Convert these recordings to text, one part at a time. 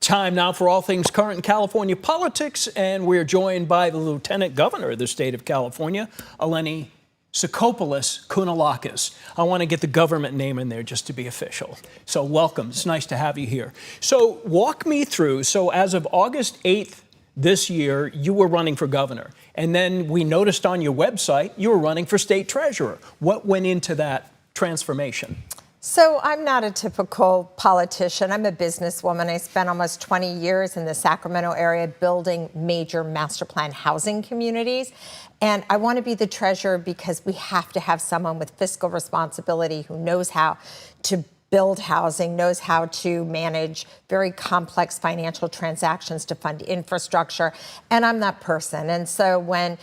Time now for all things current in California politics, and we're joined by the Lieutenant Governor of the state of California, Eleni Kounalakis. I want to get the government name in there just to be official. So welcome. It's nice to have you here. So walk me through. So as of August 8th this year, you were running for governor. And then we noticed on your website you were running for state treasurer. What went into that transformation? So I'm not a typical politician. I'm a businesswoman. I spent almost 20 years in the Sacramento area building major master plan housing communities. And I want to be the treasurer because we have to have someone with fiscal responsibility who knows how to build housing, knows how to manage very complex financial transactions to fund infrastructure. And I'm that person. And so when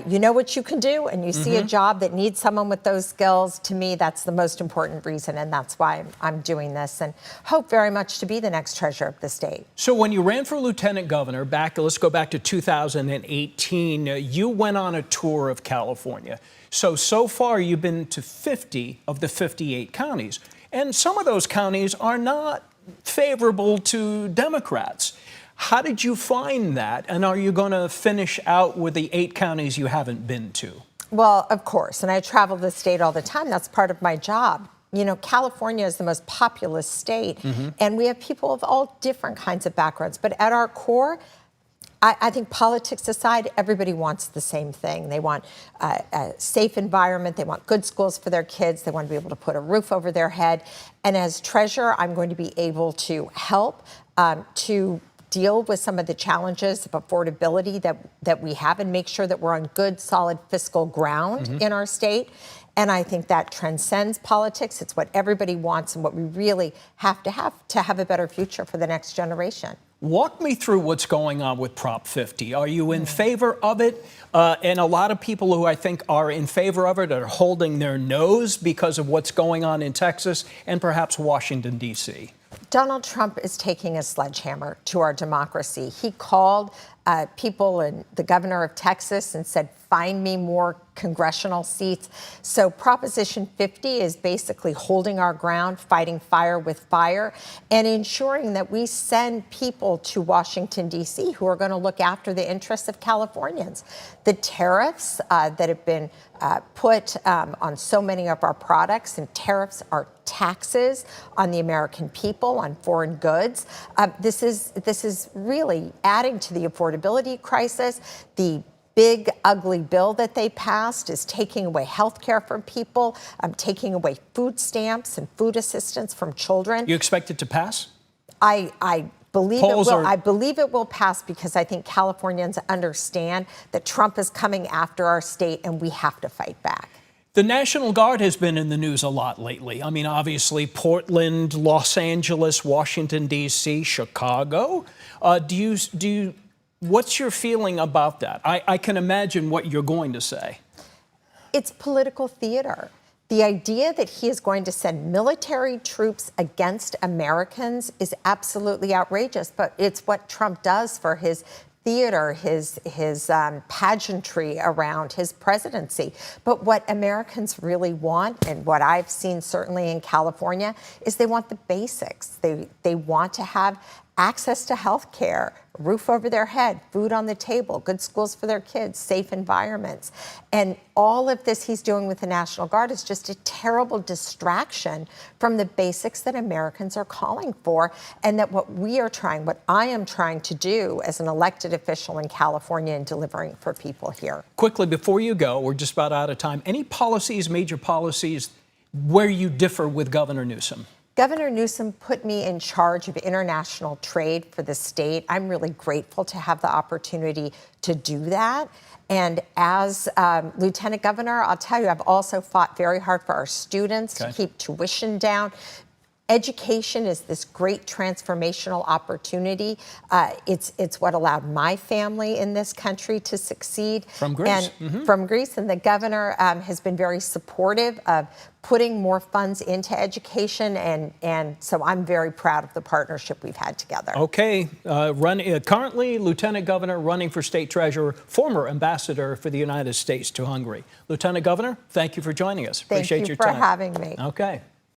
you know what you can do and you see a job that needs someone with those skills, to me, that's the most important reason. And that's why I'm doing this and hope very much to be the next treasurer of the state. So when you ran for lieutenant governor let's go back to 2018, you went on a tour of California. So far you've been to 50 of the 58 counties. And some of those counties are not favorable to Democrats. How did you find that? And are you going to finish out with the 8 counties you haven't been to? Well, of course. And I travel the state all the time. That's part of my job. You know, California is the most populous state, and we have people of all different kinds of backgrounds. But at our core, I think politics aside, everybody wants the same thing. They want a safe environment. They want good schools for their kids. They want to be able to put a roof over their head. And as treasurer, I'm going to be able to help to deal with some of the challenges of affordability that we have and make sure that we're on good, solid fiscal ground in our state. And I think that transcends politics. It's what everybody wants and what we really have to have a better future for the next generation. Walk me through what's going on with Prop 50. Are you in favor of it? And a lot of people who I think are in favor of it are holding their nose because of what's going on in Texas and perhaps Washington, D.C. Donald Trump is taking a sledgehammer to our democracy. He called people and the governor of Texas and said, find me more congressional seats. So Proposition 50 is basically holding our ground, fighting fire with fire, and ensuring that we send people to Washington, D.C. who are going to look after the interests of Californians. The tariffs that have been put on so many of our products, and tariffs are taxes on the American people, on foreign goods. This is really adding to the affordability crisis. The big, ugly bill that they passed is taking away health care from people, taking away food stamps and food assistance from children. You expect it to pass? I believe it will. I believe it will pass because I think Californians understand that Trump is coming after our state and we have to fight back. The National Guard has been in the news a lot lately. I mean, obviously, Portland, Los Angeles, Washington, D.C., Chicago. What's your feeling about that? I can imagine what you're going to say. It's political theater. The idea that he is going to send military troops against Americans is absolutely outrageous, but it's what Trump does for his theater, his pageantry around his presidency. But what Americans really want, and what I've seen certainly in California, is they want the basics. They want to have access to health care, a roof over their head, food on the table, good schools for their kids, safe environments. And all of this he's doing with the National Guard is just a terrible distraction from the basics that Americans are calling for, and that what I am trying to do as an elected official in California and delivering for people here. Quickly, before you go, we're just about out of time. Any policies, major policies, where you differ with Governor Newsom? Governor Newsom put me in charge of international trade for the state. I'm really grateful to have the opportunity to do that. And as Lieutenant Governor, I'll tell you, I've also fought very hard for our students to keep tuition down. Education is this great transformational opportunity. It's what allowed my family in this country to succeed. From Greece. And from Greece. And the governor has been very supportive of putting more funds into education. And so I'm very proud of the partnership we've had together. Okay. Currently, Lieutenant Governor running for state treasurer, former ambassador for the United States to Hungary. Lieutenant Governor, thank you for joining us. Appreciate your time. Thank you for having me. Okay.